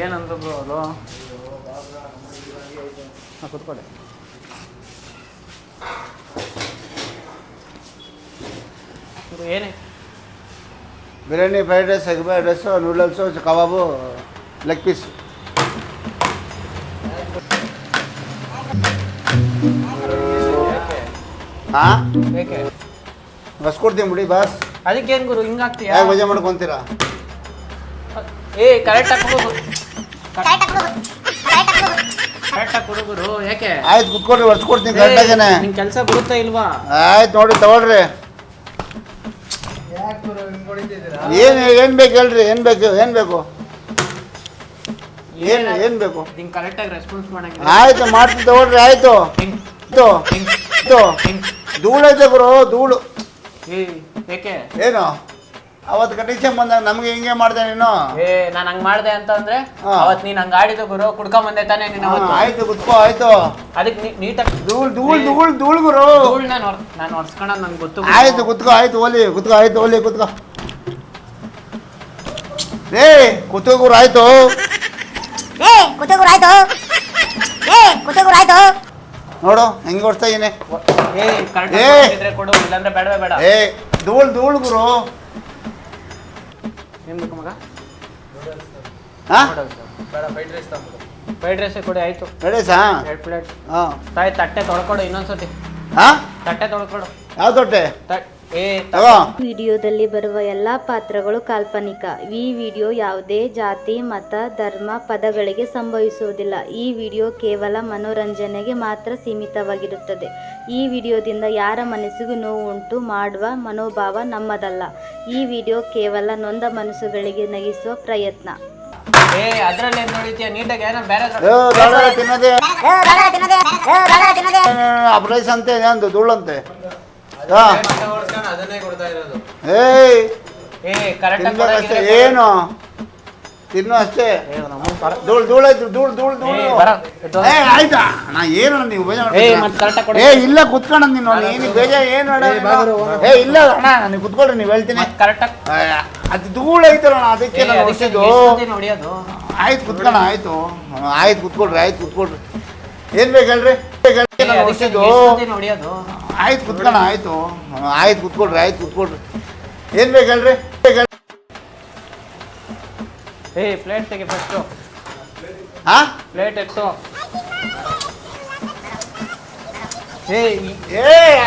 ಏನಂದ್ರು ಬ್ರೋ ಅದು ಕೂತ್ಕೊಳ್ಳಿ. ಏನೇ biryani, fried rice, egg fried rice, noodles, kebab, leg piece. ಹಾಂ ಬೇಕೆ ಬಸ್ ಕೊಡ್ತೀನಿ ಬಿಡಿ ಬಾಸ್. ಅದಕ್ಕೇನು ಗುರು ಹಿಂಗಾಗ್ತೀಯಾ? ಯಾಕೆ ಮಜಾ ಮಾಡ್ಕೊತೀರಾ? ಕರೆಕ್ಟಾಗಿ ಕೊಡು ಗುರು. ಯಾಕೆ? ಆಯ್ತು ಕುತ್ಕೊಳ್ರಿ, ಹೊಡ್ಸ್ಕೊಡ್ತೀನಿ ಕರೆಕ್ಟಾಗೇನೆ. ನಿನ್ ಕೆಲಸ ಬರುತ್ತಾ ಇಲ್ವಾ? ಆಯ್ತು ನೋಡಿ ತಗೊಳ್ರಿ. ಏನು ಬೇಕು ಹೇಳ್ರಿ, ಏನು ಬೇಕು ಏನು ಬೇಕು ಏನು ಬೇಕು? ನಿಂಗೆ ಕರೆಕ್ಟಾಗಿ ರೆಸ್ಪಾನ್ಸ್ ಮಾಡಂಗಿಲ್ಲ. ಆಯ್ತು ಮಾಡ್ತೀನಿ ತಗೊಳ್ರಿ. ಆಯ್ತು ಧೂಳು ಐತೆ ಗುರು, ಧೂಳು. ಏಕೆ ಏನು ಅವತ್ತು ಕಂಡೀಷನ್ ಬಂದಾಗ ನಮ್ಗೆ ಹಿಂಗೆ ಮಾಡ್ದೆ ನೀನು? ನಾನು ಹಂಗ್ ಮಾಡ್ದೆ ಅಂತ ಅಂದ್ರೆ ಅವತ್ ನೀನ್ ಹಂಗ ಆಡಿದ ಗುರು, ಕುಡ್ಕೊಂಡ್ ಬಂದೆ ತಾನೆ ನೀನ್ ಅವತ್ತು. ಆಯ್ತು ಕುತ್ಕೋ. ಆಯ್ತು ಅದಕ್ಕೆ ನೀಟಾಗಿ ಧೂಳು ಗುರು. ನಾನು ಹೊಡ್ಸ್ಕೊಳೋದು ನನ್ಗೆ ಗೊತ್ತು. ಆಯ್ತು ಕುತ್ಕೋ. ಆಯ್ತು ಓಲಿ ಕುತ್ಕೋ. ಆಯ್ತು ಓಲಿ ಕುತ್ಕೋ. ಕುತ್ಕೋ ಗುರು. ಆಯ್ತು ನೋಡು ಹೆಂಗೆ ಓಡಿಸ್ತಾ ಇದೀನಿ. ಕೊಡು, ಇಲ್ಲಾಂದ್ರೆ ಬೇಡವೇ ಬೇಡ. ಧೂಳು ಗುರು. ಏನ್ ಬೇಕು ಮಗ? ಫ್ರೈಡ್ ರೈಸ್ ಕೊಡಿ. ಆಯ್ತು ಫ್ರೈಡ್ ರೈಸಾ? 2 ಪ್ಲೇಟ್. ಹಾಂ ತಾಯಿ ತಟ್ಟೆ ತೊಳ್ಕೊಡು ಇನ್ನೊಂದ್ಸತಿ. ತಟ್ಟೆ ತೊಳ್ಕೊಡು. ಯಾವ ತೊಟ್ಟೆ? ವಿಡಿಯೋದಲ್ಲಿ ಬರುವ ಎಲ್ಲಾ ಪಾತ್ರಗಳು ಕಾಲ್ಪನಿಕ. ಈ ವಿಡಿಯೋ ಯಾವುದೇ ಜಾತಿ, ಮತ, ಧರ್ಮ, ಪದಗಳಿಗೆ ಸಂಭವಿಸುವುದಿಲ್ಲ. ಈ ವಿಡಿಯೋ ಕೇವಲ ಮನೋರಂಜನೆಗೆ ಮಾತ್ರ ಸೀಮಿತವಾಗಿರುತ್ತದೆ. ಈ ವಿಡಿಯೋದಿಂದ ಯಾರ ಮನಸ್ಸಿಗೂ ನೋವು ಉಂಟು ಮಾಡುವ ಮನೋಭಾವ ನಮ್ಮದಲ್ಲ. ಈ ವಿಡಿಯೋ ಕೇವಲ ನೊಂದ ಮನಸ್ಸುಗಳಿಗೆ ನಗಿಸುವ ಪ್ರಯತ್ನ. ಅದ್ರಲ್ಲಿ ಏನ್ ನೋಡಿದ್ಯಾ? ನೀಟಾಗಿ ಏನೋ ಬೇರೆ ತಿನ್ನೋದೇ ರೈಸ್ ಅಂತೆ ಅಂದು ಧೂಳಂತೆ. ಏನು ತಿನ್ನು ಅಷ್ಟೇ. ಧೂಳು. ಆಯ್ತಾ ನಾ ಏನು ನೀವು ಇಲ್ಲ ಕುತ್ಕೋಣ ನೀನು. ನೀನು ಬೇಜಾರು ಏನು ಇಲ್ಲ ಅಣ್ಣ, ನೀವು ಕುತ್ಕೊಳ್ರಿ, ನೀವು ಹೇಳ್ತೀನಿ. ಅದು ಧೂಳು ಐತಲ್ಲ ಅದಕ್ಕೆ ನಾನು ಹೊಡ್ಸಿದ್ದು. ಆಯ್ತು ಕುತ್ಕೋಣ. ಆಯ್ತು ಕುತ್ಕೊಳ್ರಿ. ಆಯ್ತು ಕುತ್ಕೊಳ್ರಿ. ಏನು ಬೇಕು ಹೇಳ್ರಿ? ಹೊಡ್ಸಿದ್ದು. ಆಯ್ತು ಕುತ್ಕೋಣ. ಆಯ್ತು ಕುತ್ಕೊಳ್ರಿ. ಏನು ಬೇಕು ಹೇಳ್ರಿ? ಪ್ಲೇಟ್ ತೆಗೆ ಫಸ್ಟು. ಪ್ಲೇಟ್ ಎತ್ತು.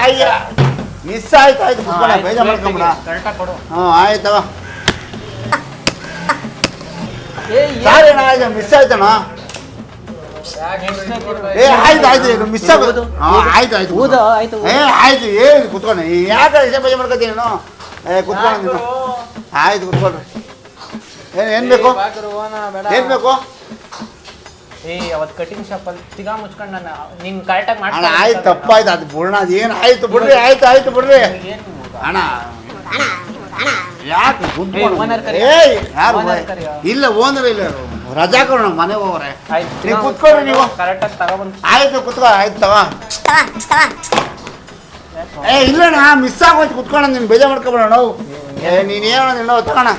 ಅಯ್ಯ ಮಿಸ್ ಆಯ್ತು. ಕುತ್ಕೋಣ, ಬೇಜಾರು ಮಾಡ್ಕೊಂಬಿಡ. ಕರೆಕ್ಟಾಗಿ ಕೊಡು. ಆಯ್ತವ. ಸಾರಿ ಅಣ್ಣ, ಆಯ್ತು ಮಿಸ್ ಆಯ್ತಣ್ಣ. ಆಯ್ತು ಮಿಸ್ ಆಗೋದು. ಆಯ್ತು ಏನು ಕುತ್ಕೊಂಡು ಯಾಕೆ ಬೇಜಾರು ಮಾಡ್ಕೊತೀನಿ ನಾನು? ಕುತ್ಕೊಂಡು ನೀನು. ಆಯ್ತು ಕುತ್ಕೊಳ್ರಿ. ಏನು ಬೇಕು? ಅವತ್ತು ಕಟಿಂಗ್ ಶಾಪಲ್ಲಿ ತಿಗಾ ಮುಚ್ಕೊಂಡು ನಾನು ನಿನ್ ಕರೆಕ್ಟಾಗಿ ಮಾಡ್ತೀನಿ. ಆಯ್ತು ತಪ್ಪಾಯ್ತು, ಅದು ಬಿಡೋಣ. ಅದು ಏನು ಆಯ್ತು ಬಿಡ್ರಿ. ಆಯ್ತು ಬಿಡ್ರಿ ಅಣ್ಣ. ಯಾಕೆ ಯಾರು ಇಲ್ಲ ಓನರ್ ಇಲ್ಲ, ರಜಾ ಕೊಡೋಣ, ಮನೆ ಹೋಗ್ರೆ. ನೀವು ಕುತ್ಕೊಳ್ರಿ. ನೀವು ಕರೆಕ್ಟಾಗಿ ತಗೊಬಂದು. ಆಯ್ತು ಕುತ್ಕೋ. ಆಯ್ತು ತಗೋ. ಇಲ್ಲಣ್ಣ ಮಿಸ್ ಆಗೋಯ್ತು. ಕುತ್ಕೋಣ, ನೀನು ಬೇಜಾರು ಮಾಡ್ಕೊಬೇಡ. ನಾವು ನೀನು ಏನೋ ತಗೋಣ.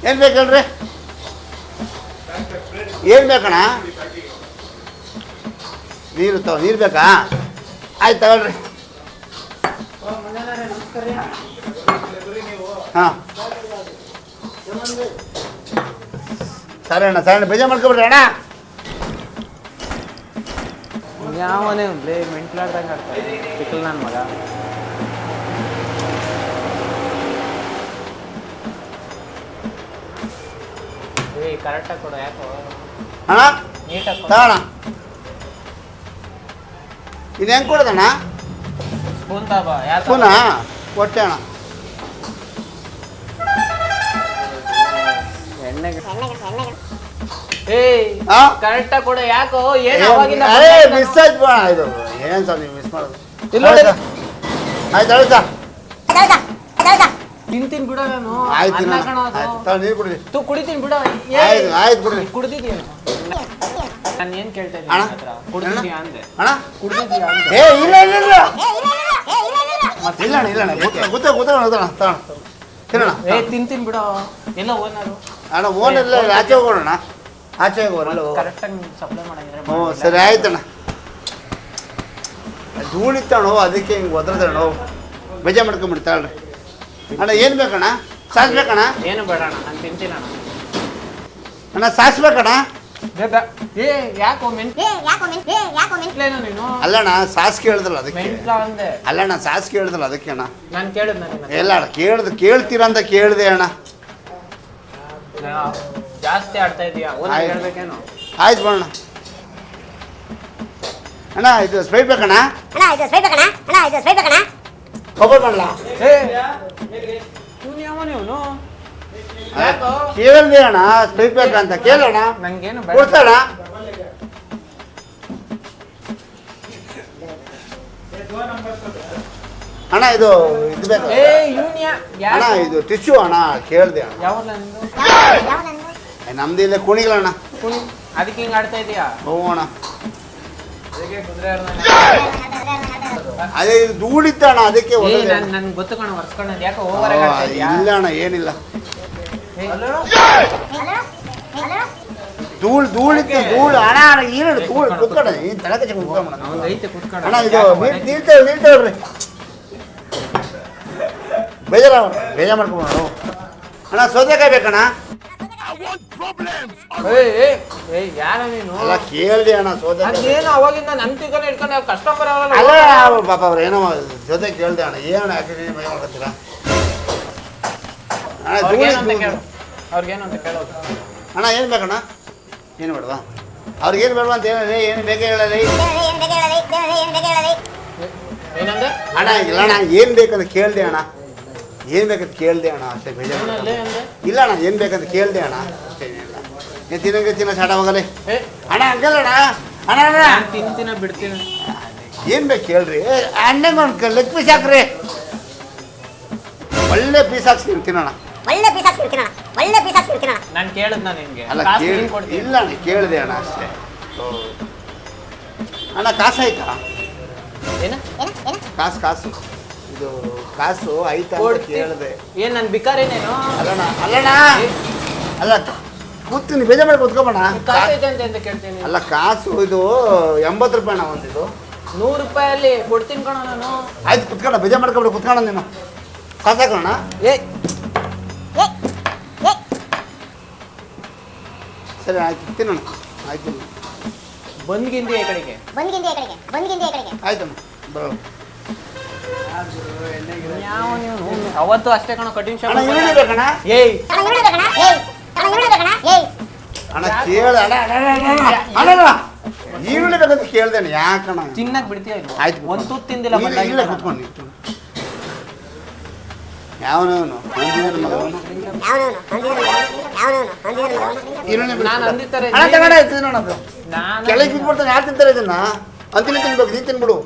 ಏನು ಬೇಕು ಹೇಳ್ರಿ? ಏನು ಬೇಕಣ್ಣ? ನೀರು ಬೇಕಾ? ಆಯ್ತು ತಗೊಳ್ರಿ. ಹಾಂ ಸರಿ ಅಣ್ಣ ಬೇಜಾರು ಮಾಡ್ಕೊಬಿಡ್ರಿ ಅಣ್ಣ. ಯಾವನೇ ಮೆಂಟ್ಲಾಡ್ದಂಗೆ ಆಗ್ತದೆ ಸಿಕ್ಕಲ್ ನನ್ನ ಮಗ. ಕರೆಕ್ಟಾಗಿ ಕೊಡು. ಯಾಕೋ ಅಣ್ಣ ನೀಟಾಗಿ ತಗೋಣ. ಇದು ಹೆಂಗೆ ಕೊಡೋದಣ್ಣ? ಸ್ಪೂನ್ ತಾಬಾ. ಯಾಕೆ ಸ್ಪೂನಾ? ಕೊಟ್ಟೆ ಅಣ್ಣ. ಎಣ್ಣೆಗೆ ಕರೆಕ್ಟಾಗಿ ಕೊಡು. ಯಾಕೋ ಏನು ಅವಾಗಿಂದ ಮಿಸ್ ಆಯ್ತು ಬಾ. ಇದು ಏನು ಸರ್ ನೀವು ಮಿಸ್ ಮಾಡೋದು? ಆಯ್ತು ಹೇಳಿ ಸರ್. ತಿಂತೀನಿ ಬಿಡ ನಾನು. ಆಯ್ತು ನೀರು ಕುಡಿರಿ. ಕುಡಿತೀನಿ ಬಿಡ. ಆಯ್ತು ಬಿಡ್ರಿ. ಕುಡ್ದಿದ್ಯಾ? ನಾನು ಏನು ಕೇಳ್ತಾ ಇದ್ದೀನಿ ಕುಡ್ದಿದ್ಯಾ ಅಂದೆ. ಅಣ್ಣ ಕುಡ್ದಿದ್ಯಾ ಅಂದೆ. ಇಲ್ಲ ತಿಂತೀನಿ ಬಿಡ. ಎಲ್ಲ ಓನರು ಅಣ್ಣ. ಓನರ್ ಆಚೆ ಹೋಗೋಣ. ಆಚೆ ಹೋಗೋಲ್ಲ. ಕರೆಕ್ಟಾಗಿ ಸಪ್ಲೈ ಮಾಡಂಗಿದ್ರೆ ಹ್ಞೂ ಸರಿ ಆಯ್ತಣ್ಣ. ಧೂಳಿತ್ತಣ್ಣು ಅದಕ್ಕೆ ಹಿಂಗೆ ಒದ್ರದಣ್ಣು ಬೇಜಾರು ಮಾಡ್ಕೊಂಬಿಡ್ತಾಳ್ರಿ. ಅಣ್ಣ ಏನು ಬೇಕಣ್ಣ? ಸಾಸ್ ಬೇಕಣ್ಣ? ಏನು ಬೇಡ ಅಣ್ಣ, ನಾನು ತಿಂತೀನಣ್ಣ. ಅಣ್ಣ ಸಾಸ್ ಬೇಕಣ್ಣ? ಏ ಯಾಕೋ ಮೆಂಟ್ಲೇನೋ ನೀನು? ಅಲ್ಲಣ್ಣ ಸಾಸ್ ಕೇಳಿದ್ರಲ್ಲ ಅದಕ್ಕೆ. ಮೆಂಟ್ಲ ಅಂದೆ. ಅಲ್ಲಣ್ಣ ಸಾಸ್ ಕೇಳಿದ್ರಲ್ಲ ಅದಕ್ಕೆ ಅಣ್ಣ. ನಾನು ಕೇಳಿದ್ ನನಗೆ ಇಲ್ಲ ಅಣ್ಣ ಕೇಳ್ತೀರಾ ಅಂತ ಕೇಳಿದೆ ಅಣ್ಣ. ಜಾಸ್ತಿ ಆಡ್ತಾ ಇದೀಯಾ, ಒಂದು ಹೇಳ್ಬೇಕೇನು? ಆಯ್ತು ಬರೋಣ ಅಣ್ಣ. ಇದು ಸ್ಪ್ರೈಟ್ ಬೇಕಣ್ಣ? ಕೊಬ್ಬರಿ ಮಾಡಲ? ಇವನು ಯಾವ ನೀವನು? ಕೇಳಿದೆ ಅಣ್ಣ ಸ್ಪ್ರೈಟ್ ಬೇಕಂತ. ಕೇಳೋಣ, ನಂಗೇನು ಕೊಡ್ತಾಳ ಅಣ್ಣ. ಇದು ಬೇಕು ಅಣ್ಣ, ಇದು ಟಿಶ್ಯೂ ಅಣ್ಣ. ಕೇಳಿದೆ ಅಣ್ಣ. ನಮ್ದು ಇಲ್ಲ ಕುಣಿಗಳಣ್ಣ. ಅದಕ್ಕೆ ಹಿಂಗೆ ಆಡ್ತಾ ಇದೀಯಾ? ಹ್ಞೂ ಅಣ್ಣ. ಅದೇ ಇದು ಧೂಳಿತ್ತಣ್ಣ ಅದಕ್ಕೆ. ನನ್ಗೆ ಗೊತ್ತು ಕಣ, ಒರ್ಸ್ಕೊಂಡು ಯಾಕೆ ಇಲ್ಲ ಅಣ್ಣ ಏನಿಲ್ಲ. ಧೂಳಿತ್ತು ಧೂಳು ಅಣ್ಣ. ಏನು ಧೂಳು ಕುತ್ಕೊಂಡ ನೀನು ತಳಕ ಕುತ್ಕೊಂಡ ಅಣ್ಣ. ಇದು ನಿಲ್ತೇವ್ರಿ. ಬೇಜಾರು ಮಾಡ್ಕೊಂಡು ಅಣ್ಣ. ಸೌತೆಕಾಯಿ ಬೇಕಣ್ಣ? ಯಾರ ನೀನು? ಅಲ್ಲ ಕೇಳಿದೆ ಅಣ್ಣ ಸೌತೆಕಾಯಿ. ಏನು ಅವಾಗಿಂದ ನನ್ನ ತಿಳ್ಕೊಂಡು ಇಟ್ಕೊಂಡು ಕಸ್ಟಮರ್ ಅಲ್ಲ ಪಾಪ ಅವ್ರು ಏನೋ ಜೊತೆ ಕೇಳಿದೆ ಅಣ್ಣ. ಏನು ಯಾಕೆ ಮಜಾ ಮಾಡ್ಕೊತೀರಾ ಅಣ್ಣ? ಅವ್ರಿಗೇನು ಅಂತ ಕೇಳೋದು ಅಣ್ಣ. ಏನು ಬೇಕಣ್ಣ? ಏನು ಬೇಡವಾ? ಅವ್ರಿಗೇನು ಬೇಡವಾ ಅಂತ ಹೇಳಿ ಏನು ಬೇಕೇ ಹೇಳಲಿ ಏನಂದ್ರೆ ಅಣ್ಣ. ಇಲ್ಲ ಅಣ್ಣ ಏನು ಬೇಕಂತ ಕೇಳಿದೆ ಅಣ್ಣ. ಏನು ಬೇಕಂತ ಕೇಳಿದೆ ಅಣ್ಣ ಅಷ್ಟೇ. ಬೇಜಾರು ಇಲ್ಲ ಅಣ್ಣ. ಏನು ಬೇಕಂತ ಕೇಳಿದೆ ಅಣ್ಣ ಅಷ್ಟೇ. ಏನಿಲ್ಲ. ನೀನು ತಿನ್ನೋ ಸ್ಟಾರ್ಟ್ ಹೋಗಲಿ ಅಣ್ಣ. ಹಂಗಲ್ಲಣ್ಣ. ಅಣ್ಣ ಅಣ್ಣ ತಿಂತೀನ ಬಿಡ್ತೀನಿ. ಏನು ಬೇಕು ಕೇಳ್ರಿ. ಅಣ್ಣಂಗೆ ಒಂದು ಲೆಗ್ ಪೀಸ್ ಹಾಕ್ರಿ. ಒಳ್ಳೆ ಪೀಸ್ ಹಾಕ್ಸಿ ತಿನ್ನೋಣ. ನಾನು ಕೇಳಿದ್ನ ನಿನ್ಗೆ. ಅಲ್ಲ ಇಲ್ಲ ಅಣ್ಣ ಕೇಳಿದೆ ಅಣ್ಣ ಅಷ್ಟೇ. ಅಣ್ಣ ಕಾಸು ಆಯ್ತಾ? ಕಾಸು ಇದು ಕಾಸು ಆಯ್ತಾ ಅಂತ ಕೇಳಿದೆ. ಏನು ನನ್ನ ಬಿಕಾರೇನೇನು? ಅಲ್ಲಣ್ಣ ಅಲ್ಲ ಕೂತೀನಿ ಬೇಜಾರು ಮಾಡಿ ಕೂತ್ಕೊಬೋಣ. ಕಾಸು ಐತೆ ಅಂತ ಕೇಳ್ತೀನಿ. ಅಲ್ಲ ಕಾಸು ಇದು 80 ರೂಪಾಯಿ ಅಣ್ಣ. ಒಂದಿದು 100 ರೂಪಾಯಲ್ಲಿ ಕೊಡ್ತೀನಿ ಕಣ ನಾನು. ಆಯ್ತು ಕುತ್ಕೋಣ. ಬೇಜಾರು ಮಾಡ್ಕೊಬಿಡು ಕುತ್ಕೋಣ. ನೀನು ಕಾಸು ಹಾಕೋಣ. ಸರಿ ಆಯ್ತು ತಿನ್ನೋಣ. ಆಯ್ತು ಬಂದ್ಗಿಂದಿ ಈ ಕಡೆಗೆ. ಆಯ್ತಮ್ಮ ಬರೋ. ಯಾವ ನೀವು ಅವತ್ತು ಅಷ್ಟೇ ಕಣ ಕಟಿಂಗ್ ಶಾಪ್. ಅಣ್ಣ ಈರುಳ್ಳಿ ಬೇಕಣ್ಣ? ಅಣ್ಣ ಕೇಳ ಅಣ್ಣ. ಈರುಳ್ಳಿ ಬೇಕಂತ ಕೇಳ್ದೇನೆ ಯಾಕಣ್ಣ? ತಿನ್ನಕ್ ಬಿಡ್ತೀಯ? ಆಯ್ತು ಒಂದು ತುತ್ತು ತಿಂದಿಲ್ಲ. ಇಲ್ಲ ಕುತ್ಕೊಂಡು ಯಾವನವನು ನಾನು ಅಂದಿರ್ತಾರೆ ಕೆಳಗೆ ಬಿಟ್ಬಿಡ್ತಾನೆ. ಯಾರು ತಿಂತಾರೆ ಇದನ್ನ? ಅಂತಿನ ತಿನ್ಬೇಕು. ನೀನು ತಿನ್ಬಿಡು.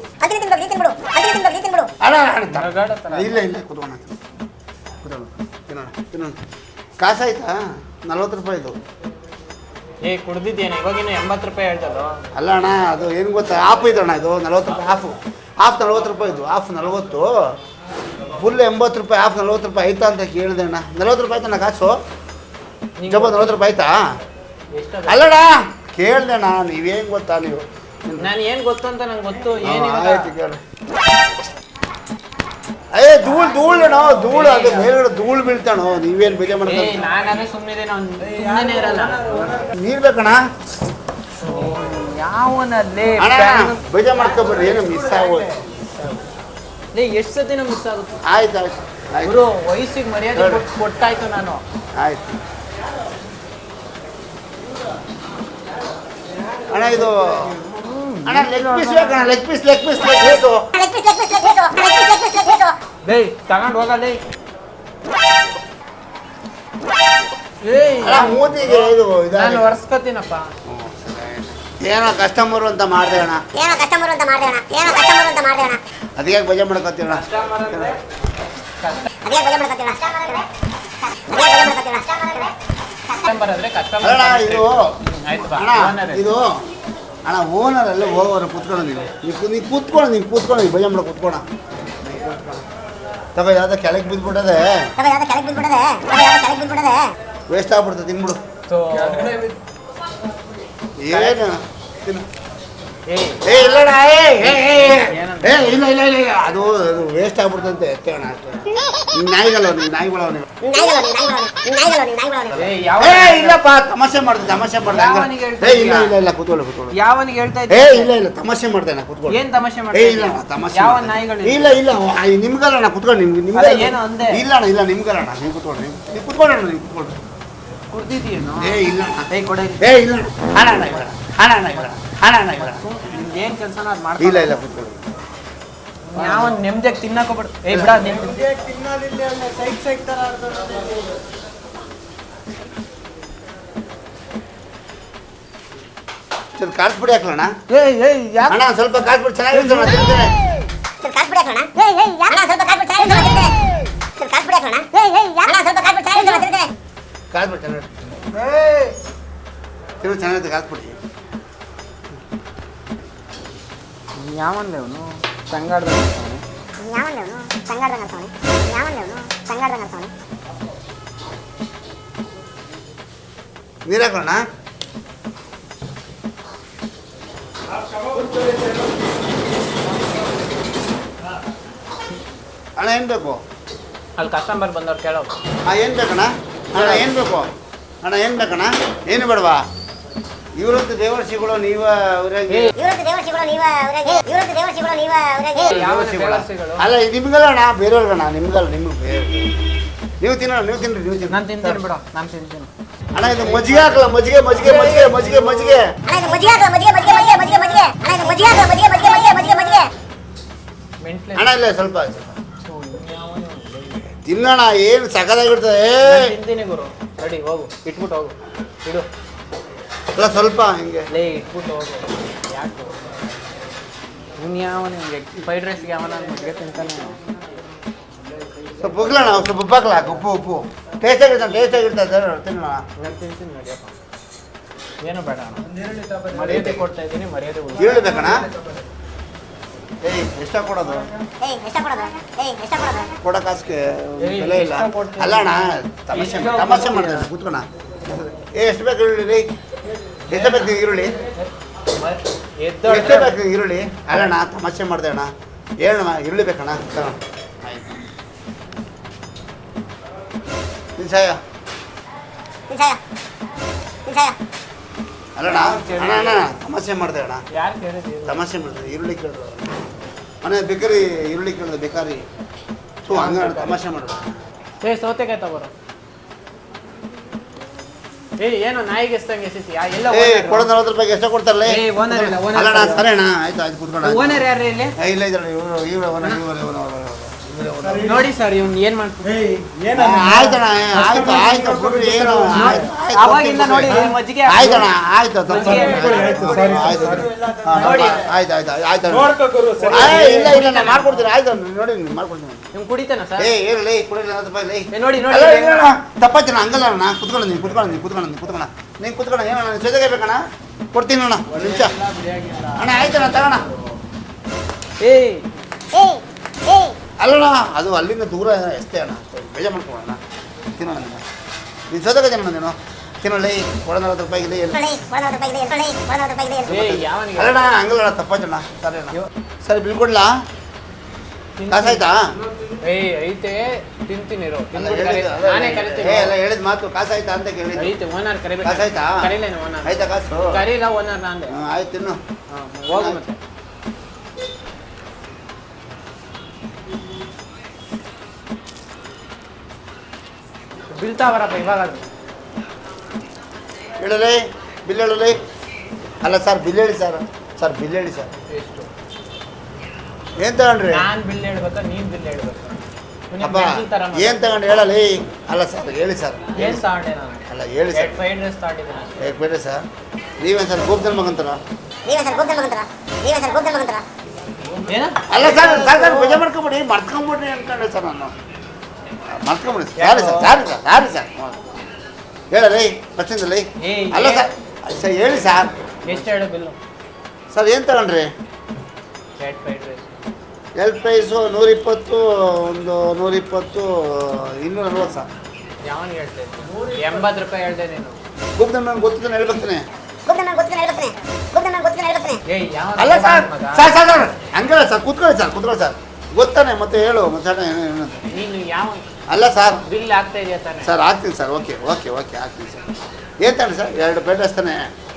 ಇಲ್ಲ ಕುತ್ಕೋಣ ಕಾಸು ಆಯ್ತಾ? 40 ರೂಪಾಯಿ ಇದು. ಕುಡ್ದಿದ್ದೇನೆ ಇವಾಗಿನ 80 ರೂಪಾಯಿ ಹೇಳ್ತದೋ. ಅಲ್ಲ ಅಣ್ಣ ಅದು ಏನು ಗೊತ್ತಾ? ಆಫ್ ಇದಣ್ಣ. ಇದು 40 ರೂಪಾಯಿ ಆಫ್ 40 ರೂಪಾಯಿ. ಇದು ಆಫ್ 40, ಫುಲ್ 80 ರೂಪಾಯಿ. ಆಫ್ 40 ರೂಪಾಯಿ ಆಯ್ತಾ ಅಂತ ಕೇಳಿದೆ ಅಣ್ಣ. 40 ರೂಪಾಯಿ ಆಯ್ತಾ ಕಾಸು? ಜಬ್ಬ 40 ರೂಪಾಯಿ ಆಯ್ತಾ? ಅಲ್ಲಣ್ಣ ಕೇಳಿದೆ ಅಣ್ಣ. ನೀವೇನು ಗೊತ್ತಾ? ನೀವು ನಾನು ಏನು ಗೊತ್ತು ಅಂತ ನಂಗೆ ಗೊತ್ತು. ಆಯ್ತು ಕೇಳಿ. ಧೂಳು ಅದು ಮೇಲ್ಗಡೆ ಧೂಳು ಬೀಳ್ತಾಣೋ. ನೀವೇನು ಬೇಜಾರು ಮಾಡ್ಕೊಂಡು? ನಾನೇ ಸುಮ್ಮನೆ ಇರಲ್ಲ. ನೀರು ಬೇಕಣ್ಣ? ಯಾವನಲ್ಲಿ ಬೇಜಾರು ಮಾಡ್ಕೊಬೇಡ್ರಿ. ಏನು ಮಿಸ್ ಆಗೋಯ್ತು. ಎಷ್ಟು ಸತಿನ ಮಿಸ್ ಆಗುತ್ತೆ. ಆಯ್ತು ಇವರು ವಯಸ್ಸಿಗೆ ಮರ್ಯಾದೆ ಕೊಟ್ಟಾಯ್ತು ನಾನು. ಆಯ್ತು ಅಣ್ಣ. ಇದು ಅಣ್ಣ ಲೆಗ್ ಪೀಸ್ ಬೇಕಣ್ಣ. ಲೆಗ್ ಪೀಸ್ ತಗೊಂಡು ಹೋಗಲ್ಲ. ಮೂತಿಗೆ ಇದು ನಾನು ಒರ್ಸ್ಕೊತೀನಪ್ಪ. ಏನೋ ಕಸ್ಟಮರ್ ಅಂತ ಮಾಡಿದೆ ಅಣ್ಣ. ಅದಕ್ಕೆ ಬೇಜಾರು ಮಾಡ್ಕೊತೀರ? ಅಣ್ಣ ಇದು ಇದು ಅಣ್ಣ ಓನರ್ ಅಲ್ಲೇ ಹೋಗೋರು ಕೂತ್ಕೊಳ್ಳೋ. ನೀನು ಕೂತ್ಕೊಂಡು ಬೇಜಾರು ಮಾಡೋ ಕೂತ್ಕೋಣ. ತಗೋ ಯಾವ್ದೋ ಕೆಳಗೆ ಬಿದ್ದುಬಿಟ್ಟದೆ. ವೇಸ್ಟ್ ಆಗ್ಬಿಡ್ತದೆ. ತಿನ್ಬಿಡು. ಏನು ತಿನ್ನು. ಏಯ್ ಏ ಇಲ್ಲಣ್ಣ ಏನಂತ? ಇಲ್ಲ ಇಲ್ಲ ಇಲ್ಲ ಇಲ್ಲ ಅದು ವೇಸ್ಟ್ ಆಗ್ಬಿಡ್ತಂತೆ ಎತ್ತೋಣ ಅಷ್ಟೇ ನಾಯಿಗಳು ನೀವು ನಾಯಿಗಳು ನೀವು ಏಯ್ ಯಾವ ಇಲ್ಲಪ್ಪ ತಮಾಷೆ ಮಾಡ್ದೆ ಯಾವನಿಗೆ ಹೇಳ್ತಾ ಇಲ್ಲ ಇದೀಯ? ಇಲ್ಲ ಇಲ್ಲ ಕೂತ್ಕೊಳ್ಳಿ ಯಾವನಿಗೆ ಹೇಳ್ತಾ ಏ ಇದ್ದೀಯ? ಇಲ್ಲ ಇಲ್ಲ ತಮಾಷೆ ಮಾಡ್ದೆ ನಾ ಕೂತ್ಕೊಳ್ಳಿ ಏನ್ ತಮಾಷೆ ಏ ಮಾಡ್ತಾ ಇಲ್ಲ ಇದೀಯ? ಅಣ್ಣ, ತಮಾಷೆ ಯಾವ ಮಾಡ್ದೆ. ನಾಯಿಗಳು ಇಲ್ಲ ಇಲ್ಲ ನಿಮ್ಗಲ್ಲ ನಾ ಕೂತ್ಕೊಳ್ಳಿ ನಿಮ್ಗೆ ಅಲ್ಲ, ಏನು ಅಂದೆ? ಇಲ್ಲ ಅಣ್ಣ ಇಲ್ಲ ನಿಮ್ಗಲ್ಲ ಅಣ್ಣ ನೀವು ಕೂತ್ಕೊಳ್ಳಿ ನೀವು ಕೂತ್ಕೊಳ್ಳಿ ಅಣ್ಣ ನೀವು ಕೂತ್ಕೊಳ್ಳಿ ಕುಡ್ದಿದ್ದೀಯೇನೋ? ಏ ಇಲ್ಲ ಅಣ್ಣ. ಏಯ್ ಕೊಡೆ ಏ ಇಲ್ಲ ಅಣ್ಣ ಅಣ್ಣ ಇಲ್ಲ ಅಣ್ಣ ಇಲ್ಲ ಏನ್ ಕೆಲಸನ ಅದು ಇಲ್ಲ ಮಾಡ್ತಾ ಇಲ್ಲ ಕೂತ್ಕೊಳ್ಳಿ ಯಾವ ನೆಮ್ಮದಿಯಾಗಿ ತಿನ್ನಕೋಬಿಡು. ಏಯ್ ಬಿಡ ಸ್ವಲ್ಪ ಕಾಸು ಬಿಡಿ ಹಾಕ್ಲಣ್ಣ ಏಯ್ ಏಯ್ ಯಾಕೆ ಅಣ್ಣ ಸ್ವಲ್ಪ ಕಾಸು ಬಿಡಿ ಚೆನ್ನಾಗಿರುತ್ತೆ ಅಣ್ಣ ತಿಂತೀನಿ. ಕಾಸು ಬಿಡಿ ಚೆನ್ನಾಗಿರುತ್ತೆ ತಿನ್ನು ಚೆನ್ನಾಗಿರುತ್ತೆ ಕಾಸು ಬಿಡಿ ಯಾವನ್ಲೆ ಅವನು ಸಂಗಾಡ್ದಾಗ ನೀರು ಹಾಕೋಣ ಅಣ್ಣ ಏನು ಬೇಕು ಅಲ್ಲಿ ಕಸ್ಟಮರ್ ಬಂದವ್ರು ಕೇಳೋ. ಏನು ಬೇಕಣ್ಣ ಅಣ್ಣ ಏನು ಬೇಕು ಅಣ್ಣ ಏನು ಬೇಕಣ್ಣ ಏನು ಬೇಡವಾ ಇವರದ್ದು ದೇವರ್ಷಿಗಳು ನೀವ ಊರಾಗೆ ಅಲ್ಲ ಇದು ನಿಮ್ಗಲ್ಲ ಅಣ್ಣ ಬೇರೆಯವ್ರಿಗಣ್ಣ ನಿಮ್ಗಲ್ಲ ನಿಮ್ಗೆ ನೀವು ತಿನ್ನೋಣ ನೀವು ತಿನ್ರಿ ನಾನು ತಿಂತೀನಿ ಬಿಡು, ನಾನು ತಿಂತೀನಿ. ಅಣ್ಣ ಇದು ಮಜ್ಜಿಗೆ ಹಾಕಲ್ಲ ಮಜ್ಜಿಗೆ ಮಜ್ಜಿಗೆ ಮಜ್ಜಿಗೆ ಮಜ್ಜಿಗೆ ಮಜ್ಜಿಗೆ ಮೆಂಟ್ಲೆ ಅಣ್ಣ ಇಲ್ಲ ಸ್ವಲ್ಪ ತಿನ್ನೋಣ ಏನು ಸಖತ್ತಾಗಿರ್ತದೆ ತಿಂತೀನಿ ಗುರು. ರೆಡಿ ಹೋಗು, ಇಟ್ಬಿಟ್ಟು ಹೋಗು, ಇಡು. ಅಲ್ಲ ಸ್ವಲ್ಪ ಹಿಂಗೆ ಲೇ ಇಟ್ಬಿಟ್ಟು ಹೋಗು. ಯಾಕೆ ಇವ್ನು ಯಾವನ ಫ್ರೈಡ್ ರೈಸ್ಗೆ ಯಾವನ ಮಜ್ಜಿಗೆ ತಿಂತಾನೆ. ಸ್ವಲ್ಪ ಉಗ್ಲಣ್ಣ ಸ್ವಲ್ಪ ಉಪ್ಪು ಹಾಕ್ಲ ಉಪ್ಪು ಉಪ್ಪು ಟೇಸ್ಟ್ ಆಗಿರ್ತದೆ ತಿನ್ನೋಣ ನಾನು ತಿಂತೀನಿ ನಡಿಯಪ್ಪ. ಏನು ಬೇಡ ಅಣ್ಣ, ಮರ್ಯಾದೆ ಕೊಡ್ತಾ ಇದ್ದೀನಿ, ಮರ್ಯಾದೆ ಈರುಳ್ಳಿ ಬೇಕಣ್ಣ ಏಯ್ ಎಷ್ಟ ಕೊಡೋದು ಕೊಡೋ ಕಾಸಿಗೆ ಬೆಲೆ ಇಲ್ಲ ಅಲ್ಲ ಅಣ್ಣ ತಮಾಷೆ ಮಾಡ್ತಾರೆ ಕೂತ್ಕೋಣ ಎಷ್ಟು ಬೇಕು ಈರುಳ್ಳಿ ರೀ ಎಷ್ಟು ಬೇಕು ಈರುಳ್ಳಿ ಎಷ್ಟು ಬೇಕು ಈರುಳ್ಳಿ ಅಲ್ಲಣ್ಣ ತಮಾಷೆ ಮಾಡಿದೆ ಅಣ್ಣ ಹೇಳಣ್ಣ ಈರುಳ್ಳಿ ಬೇಕಣ್ಣ ತಗೋಣ ಆಯ್ತು ನಿಂಸಾಯ ಅಲ್ಲಣ್ಣ ಅಣ್ಣ ಅಣ್ಣ ತಮಾಷೆ ಮಾಡಿದೆ ಅಣ್ಣ ಯಾರು ಕೇಳಿದ್ದೀವಿ? ತಮಾಷೆ ಮಾಡಿದೆ ಈರುಳ್ಳಿ ಕೇಳಿದ್ರು ಮನೆ ಬೇಕಾರಿ ಈರುಳ್ಳಿ ಕೇಳಿದೆ ಬೇಕಾರಿ ಸೊ ಹಂಗ ತಮಾಷೆ ಮಾಡಿದೆ ಏ ಸೌತೆಕಾಯಿ ತಗೋರು. ಏಯ್ ಏನು ನಾಯಿಗೆ ಎಷ್ಟಂಗೆ ಎಸಿಸಿ ಎಲ್ಲ ಏ ಕೊಡೋ 40 ರೂಪಾಯಿಗೆ ಎಷ್ಟು ಕೊಡ್ತಾರಲ್ಲ ಏ ಓನರ್ ಇಲ್ಲ, ಓನರ್ ಅಲ್ಲಣ್ಣ ಸರಿ ಅಣ್ಣ ಆಯ್ತು ಆಯ್ತು ಕೂತ್ಕೊಳ್ಳ ಓನರ್ ಯಾರು ಇಲ್ಲಿ ಇಲ್ಲ ಇದ್ರಲ್ಲ ಇವ್ರು ಓನರ್ ನೋಡಿ ಸರ್ ಇವ್ನು ಏನ್ ಮಾಡ್ತೀವಿ. ಆಯ್ತಣ್ಣ ಆಯ್ತು ಆಯ್ತು ಬಿಡ್ರಿ ಏನು ಅವಾಗಿಂದ ನೋಡಿ ಮಜ್ಜಿಗೆ ಆಯ್ತಣ್ಣ ಆಯ್ತು ತಪ್ಪು ನೋಡಿ. ಆಯ್ತು ಆಯ್ತು ಆಯ್ತು ಇಲ್ಲ ಇಲ್ಲ ನಾನು ಮಾಡ್ಕೊಡ್ತೀನಿ ಆಯ್ತು ನೋಡಿ ಮಾಡ್ಕೊಡ್ತೀನಿ ನಿಮ್ ಕುಡಿತೇನ ಸರ್? ಏ ಏನಿಲ್ಲ ಕೊಡಿ 40 ರೂಪಾಯಿ ಲೇ ನೋಡಿ ತಪ್ಪಾಯ್ತು ಹಂಗಲ್ಲ ಅಣ್ಣ ಕುತ್ಕೊಳ್ಳ ನೀನು ನೀನು ಕುತ್ಕೊಳ್ಳ ಏನಣ್ಣ ಜೊತೆಗೆ ಬೇಕಣ್ಣ ಕೊಡ್ತೀನಿ ಅಣ್ಣ ಒಂದು ನಿಮಿಷ ಅಣ್ಣ ಆಯ್ತಣ್ಣ ತಗೋಣ ಏಯ್ ಅಲ್ಲಣ್ಣ ಅದು ಅಲ್ಲಿಂದ ದೂರ ಎಷ್ಟೇ ಅಣ್ಣ ಬೇಜಾರು ಮಾಡ್ಕೊಳ್ಳೋಣ ತಿನ್ನೋಣ ನೀನು ಜೊತೆಗೆ ಜನ ನೀನು ತಿನ್ನೋಲ್ಲ ಕೊಡ 40 ರೂಪಾಯಿಗೆ ಏಯ್ ಯಾವನಿಗೆ ಅಲ್ಲಣ್ಣ ಹಂಗಲ್ಲ ತಪ್ಪಾಯ್ತಣ್ಣ ಸರಿ ಅಣ್ಣ ಸರಿ ಬಿಲ್ ಕೊಡ್ಲಾ ಕಾಸಾಯ್ತಾ ಏಯ್ ಐತೆ ತಿಂತೀನಿ ಇರು. ಅಲ್ಲ ತಿಂದ್ಬಿಟ್ಟು ಹೇಳಿದ್ದು ಕರೀತೀನಿ. ನಾನೇ ಕರಿತೀನಿ. ಅಲ್ಲ ಹೇಳಿದ ಮಾತು ಕಾಸಾಯ್ತಾ ಅಂತ ಕೇಳಿದ್ದು ಐತೆ ಓನರ್ ಕರಿಬೇಕು. ಕಾಸಾಯ್ತಾ ಕರೀಲೇನು ಓನರ್? ಆಯ್ತಾ ಕಾಸು ಕರೀಲ ಓನರ್ ನಂದೆ. ಆಯ್ತು ತಿನ್ನು ಹೋಗು ಮತ್ತೆ. ಬೀಳ್ತಾ ಬರಪ್ಪ ಇವಾಗ ಅದು. ಹೇಳಲೇ ಬಿಲ್ ಹೇಳಲೇ ಅಲ್ಲ ಸರ್ ಬಿಲ್ ಹೇಳಿ ಸರ್ ಬಿಲ್ ಹೇಳಿ ಸರ್ ಎಷ್ಟು? ಏನು ತಗೊಂಡ್ರಿ ನಾನ್ ಬಿಲ್ ಹೇಳ್ಬೇಕಾ ನೀನ್ ಬಿಲ್ ಹೇಳ್ಬೇಕಾ? ಅಪ್ಪ ಏನು ತಗೊಂಡು ಹೇಳಲಿ ಅಲ್ಲ ಸರ್ ಹೇಳಿ ಸರ್ ಏನ್ ತಗೊಂಡೆ ನಾನು? ಅಲ್ಲ ಹೇಳಿ ಸರ್ ಫ್ರೈಡ್ ರೈಸ್ ತಗೊಂಡಿದ್ದೀನಿ ಅಷ್ಟೇ. ಬೇಡ ಸರ್ ನೀವೇನು ಸರ್ ಗೋಪ್ದಲ್ ಮಗಂತಾರ ಏನ? ಅಲ್ಲ ಸರ್ ಬೇಜಾರು ಮಾಡ್ಕೊಬಿಡಿ ಮರ್ತ್ಕೊಂಬಿಡ್ರಿ ಅನ್ಕೊಂಡೆ ಸರ್ ನಾನು ಮರ್ತ್ಕೊಂಬಿಡಿ ಸಾರಿ ಸರ್ ಹೇಳಲಿ ಫಸ್ಟಿಂದಲ್ಲಿ ಏಯ್, ಅಲ್ಲ ಸರ್ ಸರ್ ಹೇಳಿ ಸರ್ ಎಷ್ಟು ಹೇಳು ಬಿಲ್ಲು? ಸರ್ ಏನು ತಗೊಂಡ್ರಿ ಫ್ರೈಡ್ ರೈಸ್ ಎಲ್ ಪ್ರೈಸು 120 ಒಂದು 120 240 ಸರ್ ಯಾವನಿಗೆ ಹೇಳ್ತಾ ಇದ್ದೀನಿ? 80 ರೂಪಾಯಿ ಹೇಳ್ದೆ ನೀನು. ಗೋಪ್ದಲ್ ನಂಗೆ ಗೊತ್ತಿದ್ದಾನೆ ಹೇಳ್ಬೇಕ್ತಾನೆ ಏಯ್ ಯಾವ ಅಲ್ಲ ಸರ್ ಸರ್ ಸರ್ ಸರ್ ಹಂಗಲ್ಲ ಸರ್ ಕೂತ್ಕೊಳ್ಳಿ ಸರ್ ಗೊತ್ತಾನೆ ಮತ್ತೆ ಹೇಳು ಮತ್ತೆ ನೀನು ಯಾವ ಅಲ್ಲ ಸರ್ ಬಿಲ್ ಆಗ್ತಾ ಇದೆಯಾ ತಾನೆ ಸರ್ ಆಗ್ತೀನಿ ಸರ್ ಓಕೆ ಆಗ್ತೀನಿ ಸರ್ ಏನು ತಾನೆ ಸರ್ 2 ಪ್ಲೇಟ್ ಅಷ್ಟೇ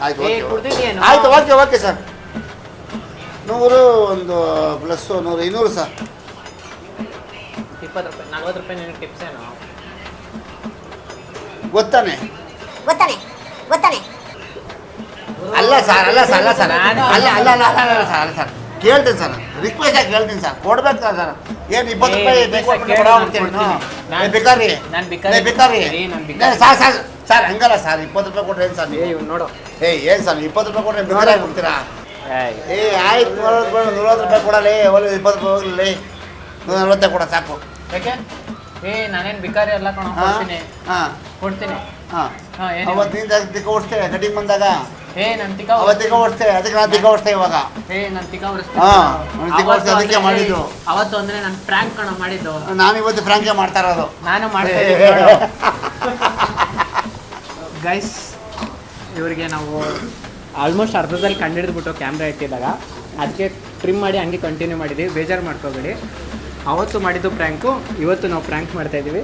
ಆಯ್ತು ಏ ಓಕೆ ಕುಡ್ದಿದ್ಯೇನು ಆಯ್ತು ಓಕೆ ಸರ್ 100 ಒಂದು ಪ್ಲಸ್ 100 200 ಸರ್ 20 ರೂಪಾಯಿ 40 ರೂಪಾಯಿ ನಿನಗೆ ಟಿಪ್ಸ್ ಏನು ಗೊತ್ತಾನೆ ಅಲ್ಲ ಸರ್ ಅಲ್ಲ ಸರ್ ಕೇಳ್ತೀನಿ ಸರ್ ರಿಕ್ವೆಸ್ಟ್ ಆಗಿ ಕೇಳ್ತೀನಿ ಸರ್ ಕೊಡ್ಬೇಕು ಸರ್ ಏನು 20 ರೂಪಾಯಿ ಬೇಕಾರಿ ಸರ್ ಹಂಗಲ್ಲ ಸರ್ 20 ರೂಪಾಯಿ ಕೊಟ್ರೆ ಏನು ಸರ್ ನೀವು ನೋಡು ಏನು ಸರ್ 20 ರೂಪಾಯಿ ಕೊಟ್ರೆ ಬೇಕಾರಿ ಕೊಡ್ತೀರಾ ಆಯ್ತು 40 ರೂಪಾಯಿ ಕೊಡಲಿ 20 ರೂಪಾಯಿ ಹೋಗ್ಲಿ 140 ಕೊಡ ಸಾಕು ಯಾಕೆ ನಾನೇನು ಬಿಕಾರಿ ಎಲ್ಲ ಕೊಡ್ತೀನಿ ಅವತ್ತು ನೀನು ತಿಕ್ಕ ಓಡಿಸ್ತೇ ಕಟಿಂಗ್ ಬಂದಾಗ ನನ್ನ ತಿಕ್ಕ ಅವತ್ತು ತಿಕ್ಕ ಓಡಿಸ್ತೇ ಅದಕ್ಕೆ ನಾನು ತಿಕ್ಕ ಓಡಿಸ್ತೇ ಇವಾಗ ನನ್ನ ತಿಕ್ಕ ಅದಕ್ಕೆ ಮಾಡಿದ್ದು ಅವತ್ತು ಅಂದ್ರೆ ನಾನು ಫ್ರ್ಯಾಂಕ್ ಮಾಡಿದ್ದು ನಾನು ಇವತ್ತು ಫ್ರಾಂಕೇ ಮಾಡ್ತಾ ಇರೋದು ನಾನು ಮಾಡ್ತಾ ಗೈಸ್ ಇವರಿಗೆ ನಾವು ಆಲ್ಮೋಸ್ಟ್ ಅರ್ಧದಲ್ಲಿ ಕಂಡಿಡಿದ್ಬಿಟ್ಟು ಕ್ಯಾಮ್ರಾ ಇಟ್ಟಿದ್ದಾಗ ಅದಕ್ಕೆ ಟ್ರಿಮ್ ಮಾಡಿ ಹಂಗೆ ಕಂಟಿನ್ಯೂ ಮಾಡಿದ್ದೀವಿ ಬೇಜಾರು ಮಾಡ್ಕೋಬೇಡಿ ಅವತ್ತು ಮಾಡಿದ್ದು ಪ್ರ್ಯಾಂಕು ಇವತ್ತು ನಾವು ಪ್ರ್ಯಾಂಕ್ ಮಾಡ್ತಾಯಿದ್ದೀವಿ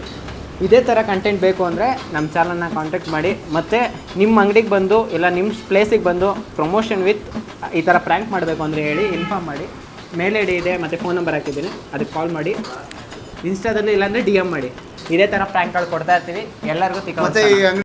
ಇದೇ ಥರ ಕಂಟೆಂಟ್ ಬೇಕು ಅಂದರೆ ನಮ್ಮ ಚಾನಲ್ನ ಕಾಂಟ್ಯಾಕ್ಟ್ ಮಾಡಿ ಮತ್ತು ನಿಮ್ಮ ಅಂಗಡಿಗೆ ಬಂದು ಇಲ್ಲ ನಿಮ್ಮ ಪ್ಲೇಸಿಗೆ ಬಂದು ಪ್ರಮೋಷನ್ ವಿತ್ ಈ ಥರ ಪ್ರ್ಯಾಂಕ್ ಮಾಡಬೇಕು ಅಂದರೆ ಹೇಳಿ ಇನ್ಫಾರ್ಮ್ ಮಾಡಿ ಮೇಲ್ ಐ ಡಿ ಇದೆ ಮತ್ತು ಫೋನ್ ನಂಬರ್ ಹಾಕಿದ್ದೀನಿ ಅದಕ್ಕೆ ಕಾಲ್ ಮಾಡಿ ಇನ್ಸ್ಟಾದಲ್ಲಿ ಇಲ್ಲಾಂದರೆ DM ಮಾಡಿ ಇದೇ ಥರ ಪ್ರ್ಯಾಂಕ್ಗಳು ಕೊಡ್ತಾ ಇರ್ತೀವಿ ಎಲ್ಲರಿಗೂ ಮತ್ತೆ